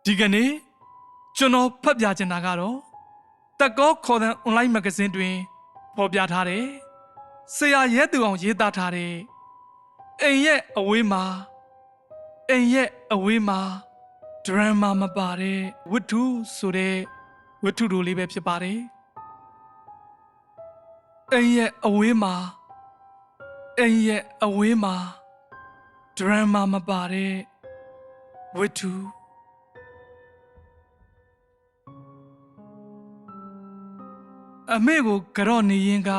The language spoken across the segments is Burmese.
ဒီကနေ့ကျွန်တော်ဖတ်ပြချင်တာကတော့တက်ကောခေါ်တဲ့အွန်လိုင်းမဂ္ဂဇင်းတွင်ဖော်ပြထားတဲ့ဆရာရဲသူအောင်ရေးသားထားတဲ့အိမ်ရဲ့အဝေးမှာဒရမ်မာမပါတဲ့ဝတ္ထုဆိုတဲ့ဝတ္ထုတို့လေးပဲဖြစ်ပါတယ်အိမ်ရဲ့အဝေးမှာဒရမ်မာမပါတဲ့ဝတ္ထုအမေကိုကြော့နေရင်က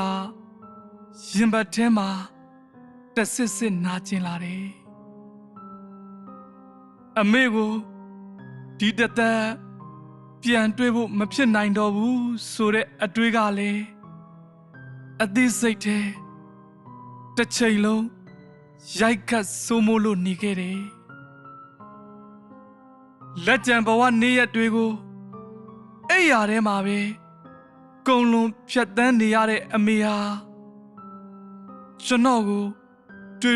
ရင်ပတ်ထဲမှာတဆစ်စစ်နာကျင်လာတယ်အမေကိုဒီတသက်ပြန်တွေ့ဖို့မဖြစ်နိုင်တော့ဘူးဆိုတဲ့အတွေးကလည်းအသေးစိတ်ထဲတစ်ချိန်လုံးရိုက်ခတ်ဆိုးမိုးလို့နေခဲ့တယ်လက်ကျန်ဘဝနေ့ရက်တွေကိုအဲ့ရထဲမှာပဲကုံလုံးဖြတ်တန်းနေရတဲ့အမေဟာကျွန်တော်ကို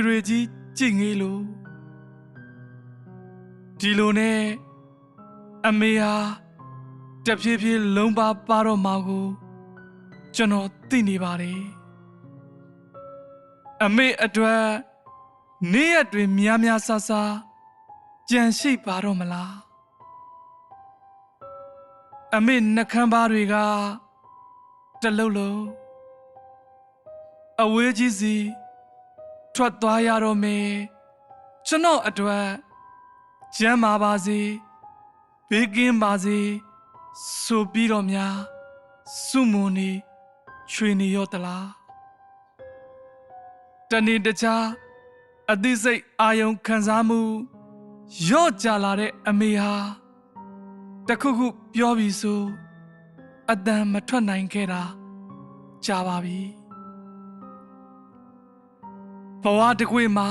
တွေ့ကြီးကြည့်ငေးလို့ဒီလိုနဲ့အမေဟာတဖြည်းဖြည်းလုံးပါတော့မှာကိုကျွန်တော်သိနေပါတယ်အမေအတွက်နေ့ရက်တွေများဆဆကြံရှိပါတော့မလားအမေနှကမ်းပါးတွေကတလုံးအဝေးကြီးစီထွက်သွားရတော့မယ်ကျွန်တော်အတွက်ကျမ်းမာပါစေဘေးကင်းပါစေဆိုပြီးတော့များစုမုန်နေချွေနေရောတလားတနေ့တခြားအသိစိတ်အာယုံခံစားမှုရော့ကြလာတဲ့အမေဟာတခုခုပြောပြီးဆိုအတန်မထွက်နိုင်ခဲ့တာကြာပါပြီဘဝတစ်ခွေမှာ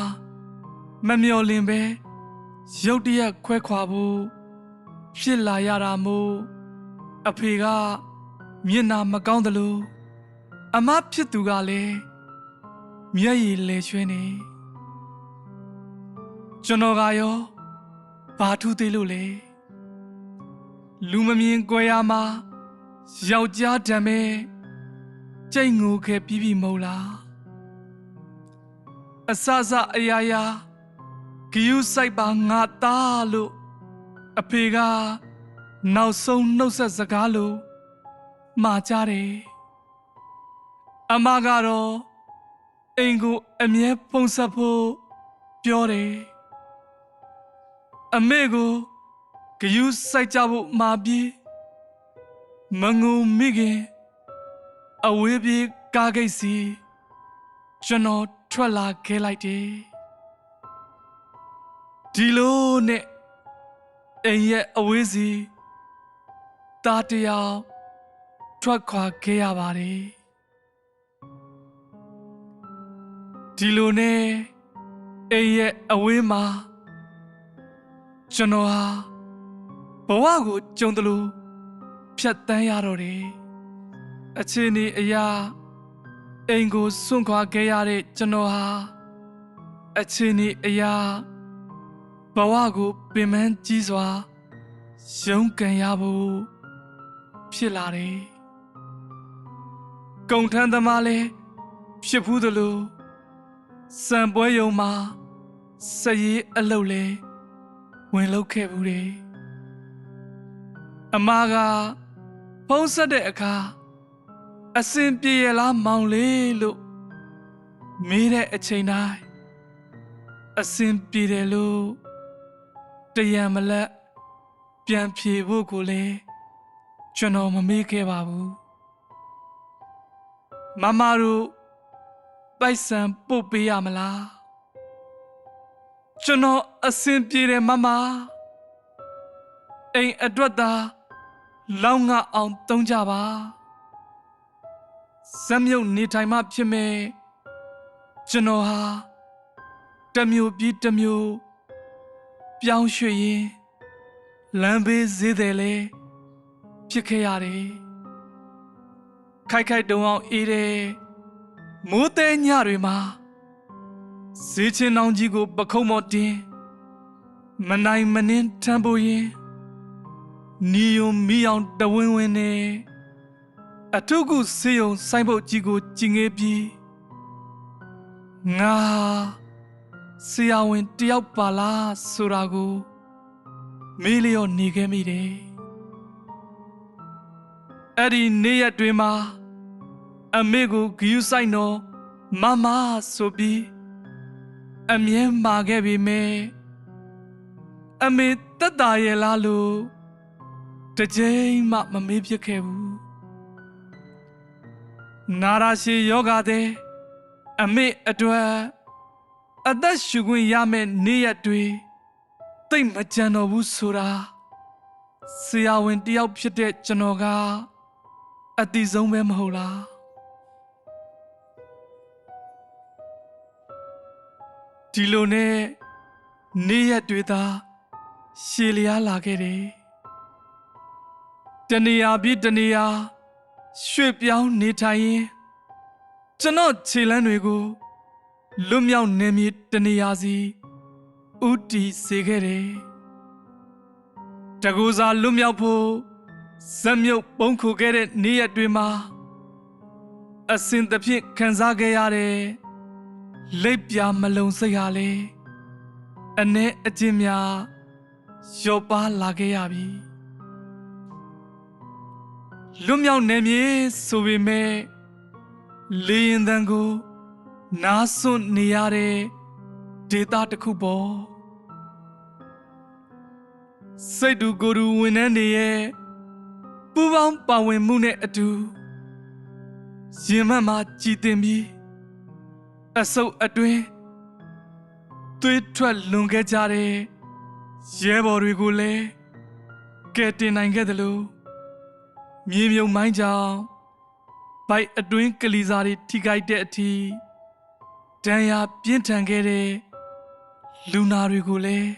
မမျော်လင့်ပဲရုတ်တရက်ခွဲခွာဖို့ဖြစ်လာရတာမို့အဖေကမျက်နှာမကောင်းသလိုအမဖြစ်သူကလည်းမျက်ရည်လဲရွှဲနေကျွန်တော်ကရောဘာထူးသေးလို့လဲလူမမြင်ကြွယ်ရမှာယောက်ျားတံမဲကြိတ်ငိုခဲ့ပြီးမဟုတ်လားအစအရာရာဂယုစိုက်ပါငါသားလို့အဖေကနောက်ဆုံးနှုတ်ဆက်စကားလို့မှာကြတယ်အမကတော့အိမ်ကိုအမြဲဖုံးဆက်ဖို့ပြောတယ်အမေကိုဂယုစိုက်ကြဖို့မှာပြီးမငုံမိခင်အဝေးပြေးကားဂိတ်စီကျွန်တော်ထွက်လာခဲ့လိုက်တယ်ဒီလိုနဲ့အိမ်ရဲ့အဝေးစီသားတယောက်ထွက်ခွာခဲ့ရပါတယ်ဒီလိုနဲ့အိမ်ရဲ့အဝေးမှာကျွန်တော်ဟာဘဝကိုကြုံတယ်လို့ဖြတ်တန်းရတော့တယ်အခြေအနေအရာအိမ်ကိုစွန့်ခွာခဲ့ရတဲ့ကျွန်တော်ဟာအခြေအနေအရာဘဝကိုပင်ပန်းကြီးစွာရုန်းကန်ရဖို့ဖြစ်လာတယ်။ကုန်ထမ်းသမားလည်းဖြစ်ဘူးသလိုစံပွဲရုံမှာစရေးအလုပ်လည်းဝင်လုပ်ခဲ့ဘူးတယ်။အမကဖုံးဆက်တဲ့အခါအစင်ပြေရလားမောင်လေးလို့မေးတဲ့အချိန်တိုင်းအစင်ပြေတယ်လို့တရံမလက်ပြန်ဖြေဖို့ကိုလည်းကျွန်တော်မမေ့ခဲ့ပါဘူးမမတို့ပိုက်ဆံပို့ပေးရမလားကျွန်တော်အစင်ပြေတယ်မမအိမ်အတွက်သာလောင်းငါအောင်တုံးကြပါဇက်မြုပ်နေထိုင်မှဖြစ်မယ်ကျွန်တော်ဟာတမျိုးပြီးတမျိုးပြောင်းရွှေ့ရင်လမ်းဘေးဈေးတယ်လေဖြစ်ခဲ့ရတယ်ခိုက်တုံအောင်အေးတယ်မိုးတဲ့ညတွေမှာဈေးချင်းနောင်ကြီးကိုပခုံးမော်တင်မနိုင်မနှင်းထမ်းဖို့ရင် နီယုံမီအောင်တဝင်းဝင်းနဲ့အထုကုစေယုံဆိုင်ပုတ်ကြီးကိုကြည်ငေးပြီးငါဆရာဝန်တယောက်ပါလားဆိုတာကိုမေးလျော့နေခဲ့မိတယ်အဲ့ဒီနေ့ရက်တွေမှာအမေကိုဂယူးဆိုင်တော့မမဆိုပြီးအမြဲမှာခဲ့ပေမဲ့အမေတက်တာရဲ့လားလို့တစ်ချိန်မှမမေးဖြစ်ခဲ့ဘူးနာရာရှည်ယောဂတဲ့အမေအတွက်အသက်ရှူခွင့်ရမယ့်နေ့ရက်တွေသိမ့်မကြံတော့ဘူးဆိုတာဆရာဝန်တယောက်ဖြစ်တဲ့ကျွန်တော်ကအတိဆုံးပဲမဟုတ်လားဒီလိုနဲ့နေ့ရက်တွေသာရှည်လျားလာခဲ့တယ်တနေရာပြီးတနေရာရွှေ့ပြောင်းနေထိုင်ရင်ကျွန်တော်ခြေလမ်းတွေကိုလွတ်မြောက်နေမြေတနေရာစီဥတီစေခဲ့တယ်တကူစားလွတ်မြောက်ဖို့ဇက်မြုပ်ပုံခုခဲ့တဲ့နေ့ရက်တွေမှာအစင်သဖြင့်ခံစားခဲ့ရတဲ့လိပ်ပြာမလုံစိတ်ဟာလေအ내အကျဉ်းများရော့ပါလာခဲ့ရပြီလွတ်မြောက်နေမြေဆိုပေမဲ့လေရင်တန်ကိုနားစွန့်နေရတဲ့ဒေတာတစ်ခုပေါ့စိတ်တူကိုယ်တူဝင်နေနေရဲ့ပူပေါင်းပါဝင်မှုနဲ့အတူရင်မှတ်မှာကြည်တင်ပြီးအဆုပ်အတွင်းသွေးထွက်လွန်ခဲ့ကြတဲ့ရဲဘော်တွေကိုလည်းကယ်တင်နိုင်ခဲ့တယ်လို့မြေမြုံမိုင်းကြောင့်ဘိုက်အတွင်းကလေးစားတွေထိခိုက်တဲ့အထိဒဏ်ရာပြင်းထန်ခဲ့တဲ့လူနာတွေကိုလည်း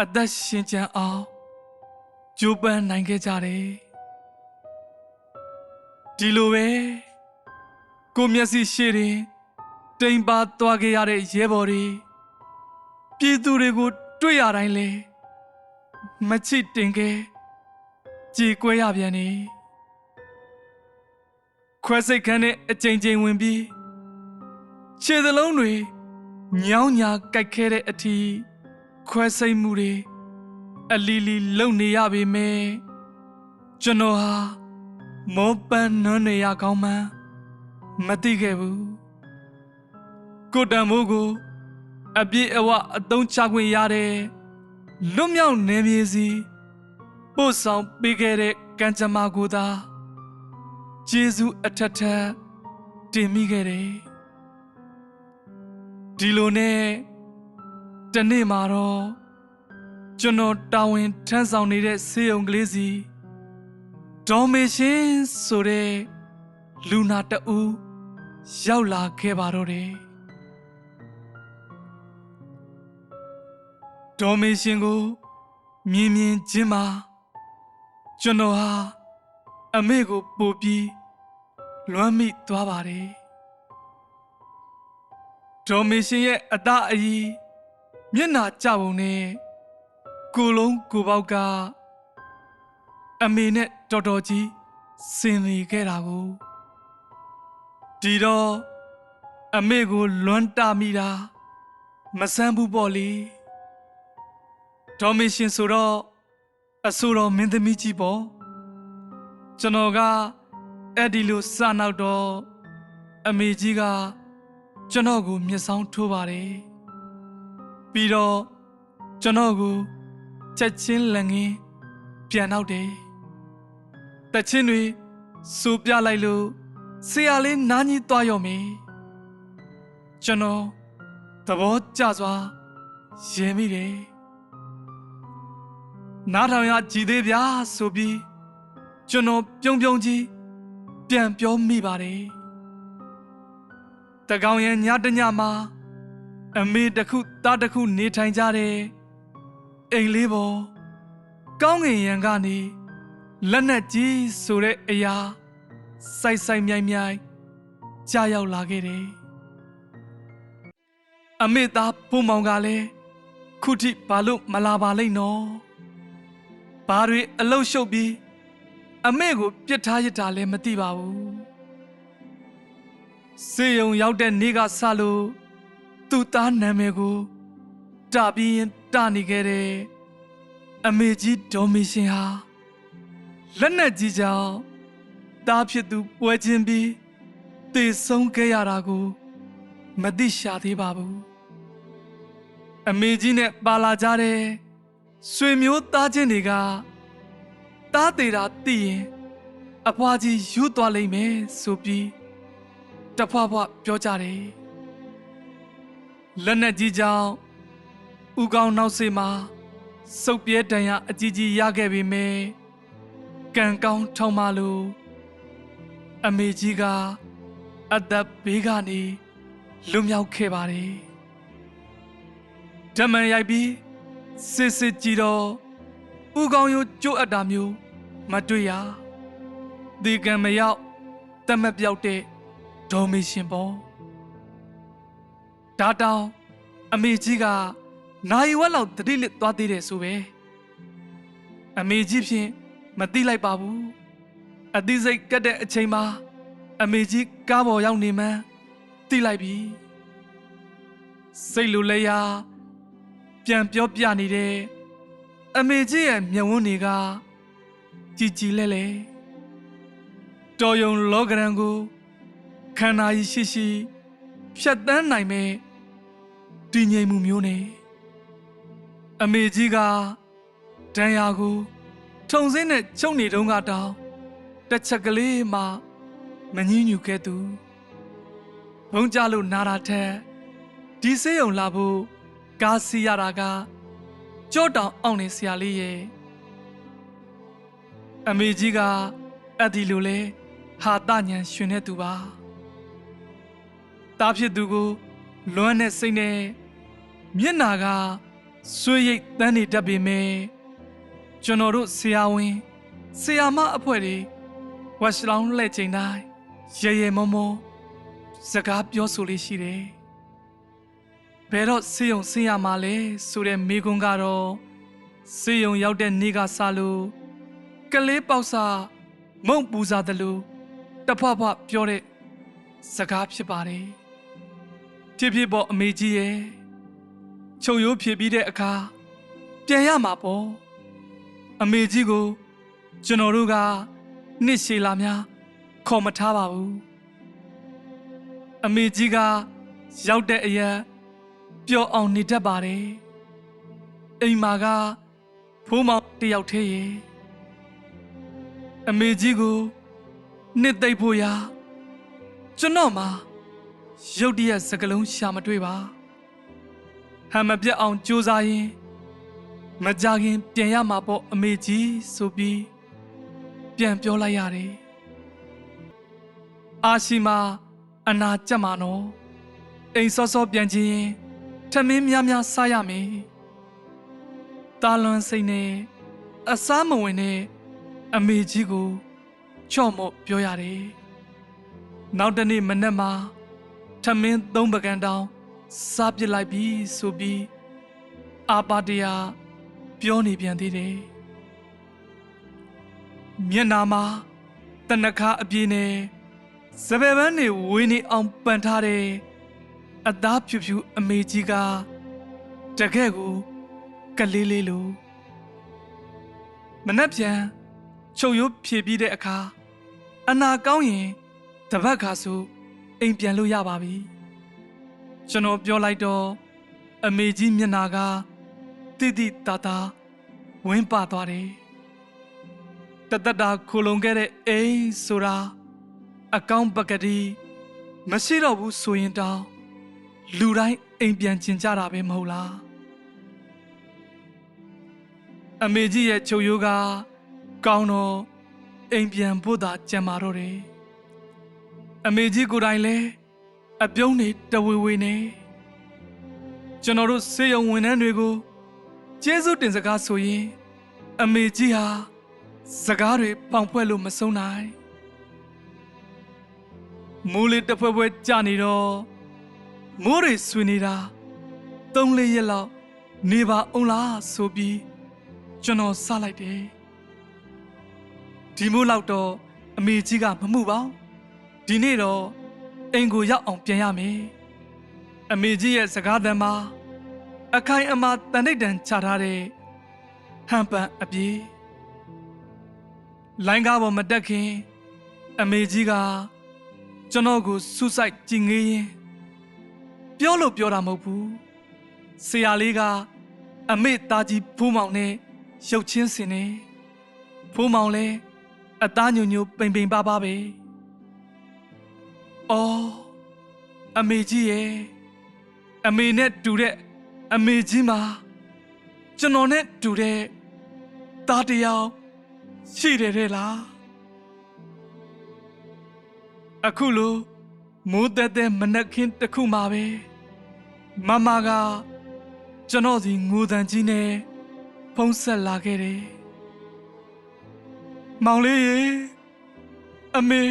အသက်ရှင်ကျန်အောင်ကြိုးပမ်းနိုင်ခဲ့ကြတယ်ဒီလိုပဲကိုမျက်စိရှေ့တွင်တိမ်ပါသွားခဲ့ရတဲ့ရဲဘော်တွေပြည်သူတွေကိုတွေ့ရတိုင်းလဲမချစ်တင်ခဲ့ကြေကွဲရပြန်နေခွဲစိတ်ခန်းနဲ့အကြိမ်ကြိမ်ဝင်ပြီးခြေသလုံးတွေညောင်းညာကြိုက်ခဲတဲ့အထိခွဲစိတ်မှုတွေအလီလီလုံနေရပေမဲ့ကျွန်တော်ဟာမောပန်းနွမ်းနေရကောင်းမှန်းမသိခဲ့ဘူးကိုတံမိုးကိုအပြည့်အဝအသုံးချခွင့်ရတဲ့လွတ်မြောက်နေမြေစီပို့ဆောင်ပေးခဲ့တဲ့ကံကြမ္မာကိုသာကျေးဇူးအထက်ထက်တင်မိခဲ့တယ်ဒီလိုနဲ့တနေ့မှာတော့ကျွန်တော်တာဝန်ထမ်းဆောင်နေတဲ့ဆေးရုံကလေးစီဒေါ်မေရှင်ဆိုတဲ့လူနာတဦးရောက်လာခဲ့ပါတော့တယ်ဒေါ်မေရှင်ကိုမြင်မြင်ချင်းမှာကျွန်တော်ဟာအမေကိုပို့ပြီးလွမ်းမိသွားပါတယ်ဒေါ်မေရှင်ရဲ့အသားအရည်မျက်နှာကျပုံနဲ့ကိုယ်လုံးကိုယ်ပေါက်ကအမေနဲ့တော်တော်ကြီးစင်နေခဲ့တာကိုဒီတော့အမေကိုလွမ်းတမိတာမဆန်းဘူးပေါ့လေဒေါ်မေရှင်ဆိုတော့အဆိုတော်မင်းသမီးကြီးပေါ့ကျွန်တော်ကအဲ့ဒီလိုစနောက်တော့အမေကြီးကကျွန်တော်ကိုမျက်စောင်းထိုးပါတယ်ပြီးတော့ကျွန်တော်ကိုချက်ချင်းလက်ငင်းပြန်နောက်တယ်တချင်းတွေစိုးပြလိုက်လို့ဆရာလေးနားကြီးသွားရော့မယ်ကျွန်တော်သဘောကျစွာရဲမိတယ်နားထောင်ရကြည်သေးဗျာဆိုပြီးကျွန်တော်ပြုံးပြုံးကြီးပြန်ပြောမိပါတယ်တကောင်ရဲ့ညတညမှာအမေတစ်ခုသားတစ်ခုနေထိုင်ကြတဲ့အိမ်လေးပေါ်ကောင်းငင်ရံကနေလက်နက်ကြီးဆိုတဲ့အရာစိုက်စိုက်မြိုင်မြိုင်ကြားရောက်လာခဲ့တယ်အမေသားဘုံမောင်ကလည်းခုထိဘာလို့မလာပါလိမ့်နော် ဘာတွေအလုရှုပ်ပြီးအမေကိုပြစ်ထားရတာလည်းမသိပါဘူးစေယုံရောက်တဲ့နေ့ကစလို့သူ့သားနာမည်ကိုတပြီးရင်တနေခဲ့တဲ့အမေကြီးဒေါ်မီရှင်ဟာလက်နက်ကြီးကြောင့်သားဖြစ်သူပွဲချင်းပြီးတေဆုံးခဲ့ရတာကိုမသိရှာသေးပါဘူးအမေကြီးနဲ့ပါလာကြတဲ့ဆွေမျိုးသားချင်းတွေကသားသေးတာသိရင်အဖွားကြီးယူသွားလိမ့်မယ်ဆိုပြီးတဖွာဖွာပြောကြတယ်လက်နက်ကြီးကြောင့်ဦးကောင်းနောက်စေမှာစုပ်ပြဲတန်ရအကြီးကြီးရခဲ့ပေမယ့်ကံကောင်းထောင်းမလို့အမေကြီးကအသက်ဘေးကနေလွတ်မြောက်ခဲ့ပါတယ်ဓမ္မရိုက်ပြီးစစ်စစ်ကြည့်တော့ဦးကောင်းရိုးကြိုးအပ်တာမျိုးမတွေ့ရဒီကံမရောက်တမပြောက်တဲ့ဒေါ်မီရှင်ပေါ့ဒါတောင်အမေကြီးကနိုင်ဝက်လောက်တတိလစ်သွားသေးတယ်ဆိုပဲအမေကြီးဖြင့်မသိလိုက်ပါဘူးအသိစိတ်ကတ်တဲ့အချိန်မှာအမေကြီးကားပေါ်ရောက်နေမှန်းသိလိုက်ပြီစိတ်လိုလဲရပြန်ပြောပြနေတဲ့အမေကြီးရဲ့မျက်ဝန်းတွေကကြည်ကြည်လဲလဲတော်ယုံလောကရန်ကိုခန္ဓာရှိရှိဖြတ်တန်းနိုင်မဲ့တည်ငြိမ်မှုမျိုးနဲ့အမေကြီးကဒဏ်ရာကိုထုံစင်းနဲ့ချုပ်နေတုန်းကတောင်တစ်ချက်ကလေးမှမငြင်းညူခဲ့သူဘုံကြလို့နာတာထက်ဒီဆေးရုံလာဖို့ကားစီးရတာကကြော့တောင်အောင်နေဆရာလေးရဲ့အမေကြီးကအဒီလိုလဲဟာတညံရှင်နေသူပါတားဖြစ်သူကိုလွမ်းတဲ့စိတ်နဲ့မျက်နာကဆွေးရိတ်တန်းနေတတ်ပေမဲ့ကျွန်တော်တို့ဆရာဝန်ဆရာမအဖွဲ့တွေဝက်ရှလောင်းလှည့်ချိန်တိုင်းရေရေမောမောစကားပြောဆိုလေးရှိတယ်ဘယ်တော့စေယုံဆင်းရမှာလဲဆိုတဲ့မိကွန်းကတော့စေယုံရောက်တဲ့နေ့ကစလို့ကလေးပေါက်စာမုံပူစားတယ်လို့တဖွားဖွားပြောတဲ့စကားဖြစ်ပါတယ်ဖြစ်ဖြစ်ပေါ်အမေကြီးရဲ့ချုပ်ရိုးဖြေပြီးတဲ့အခါပြန်ရမှာပေါ့အမေကြီးကိုကျွန်တော်တို့ကနှစ်ရှည်လာများခေါ်မထားပါဘူးအမေကြီးကရောက်တဲ့အရက်ပျော်အောင်နေတတ်ပါတယ်အိမ်မှာကဖိုးမောင်တယောက်သေးရဲ့အမေကြီးကိုနှစ်သိပ်ဖို့ရာကျွန်တော်မှာရုတ်တရက်စကလုံးရှာမတွေ့ပါဟမ်မပြတ်အောင်ကြိုးစားရင်မကြခင်ပြန်ရမှာပေါ့အမေကြီးဆိုပြီးပြန်ပြောလိုက်ရတယ်အာရှိမာအနာကြက်မှာနော်အိမ်စောစောပြန်ချင်းထမင်းများများစားရမယ်တာလွန်စိတ်နဲ့အစားမဝင်နဲ့အမေကြီးကိုချော့မော့ပြောရတယ်နောက်တနေ့မနက်မှာထမင်း3 ပကံတောင်စားပစ်လိုက်ပြီဆိုပြီးအာပါတရာပြောနေပြန်သေးတယ်မျက်နာမှာတနခါအပြည့်နဲ့စပယ်ပန်းတွေဝေးနေအောင်ပန်ထားတဲ့အသားဖြူဖြူအမေကြီးကတကယ့်ကိုကလေးလေးလိုမနှက်ပြန်ချုပ်ရိုးဖြေပြီးတဲ့အခါအနာကောင်းရင်တပတ်ခါဆိုအိမ်ပြန်လို့ရပါပြီကျွန်တော်ပြောလိုက်တော့အမေကြီးမျက်နာကတိတိတသာဝင်းပါသွားတယ်တသက်တာခိုလုံခဲ့တဲ့အိမ်ဆိုတာအကောင့်ပကတိမရှိတော့ဘူးဆိုရင်တောင်လူတိုင်းအိမ်ပြန်ကျင်ကြတာပဲမဟုတ်လားအမေကြီးရဲ့ချုပ်ရိုးကကောင်းတော့အိမ်ပြန်ဖို့သာကြံမာတော့တယ်အမေကြီးကိုယ်တိုင်လည်းအပြုံးနေတဝေဝေနေကျွန်တော်တို့စေယုံဝန်ထမ်းတွေကိုကျေးဇူးတင်စကားဆိုရင်အမေကြီးဟာစကားတွေပေါင်ဖွဲ့လို့မဆုံးနိုင်မိုးလေးတစ်ဖွဲဖွဲကြာနေတော့မိုးတွေဆွေနေတာ3-4 ရက်လောက်နေပါအောင်လားဆိုပြီးကျွန်တော်စလိုက်တယ် ဒီမို့လောက်တော့အမေကြီးကမမှုပါဒီနေ့တော့အိမ်ကိုရောက်အောင်ပြန်ရမယ်အမေကြီးရဲ့စကားသံမှာအခိုင်အမာတန်တိတ်တန်ချထားတဲ့ဟန်ပန်အပြေးလိုင်းကားပေါ်မတက်ခင်အမေကြီးကကျွန်တော်ကိုစူးစိုက်ကြည်ငေးရင်းပြောလို့ပြောတာမဟုတ်ဘူးဆရာလေးကအမေသားကြီးဖိုးမောင်နဲ့ရုပ်ချင်းစင်နေဖိုးမောင်လဲအသားညိုညိုပိန်ပိန်ပါပါပဲအော်အမေကြီးရဲ့အမေနဲ့တူတဲ့အမေကြီးမှာကျွန်တော်နဲ့တူတဲ့သားတစ်ယောက်ရှိတယ်တဲ့လားအခုလိုမိုးသက်တဲ့မနက်ခင်းတစ်ခုမှာပဲမမကကျွန်တော်စီငိုတန်ကြီးနဲ့ဖုံးဆက်လာခဲ့တယ်မောင်လေးရေအမေ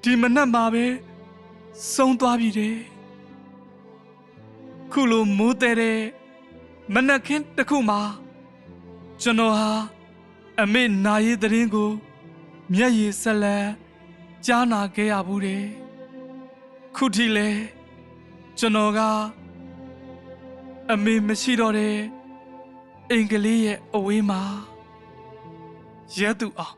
ဒီမနက်မှာပဲဆုံးသွားပြီတဲ့ခုလိုမိုးတဲ့မနက်ခင်းတစ်ခုမှာကျွန်တော်ဟာအမေနာရေးသတင်းကိုမျက်ရည်ဆက်လက်ကြားနာခဲ့ရဘူးတဲ့ခုထိလဲကျွန်တော်ကအမေမရှိတော့တဲ့အင်္ဂလိပ်ရဲ့အဝေးမှာရဲသူအောင်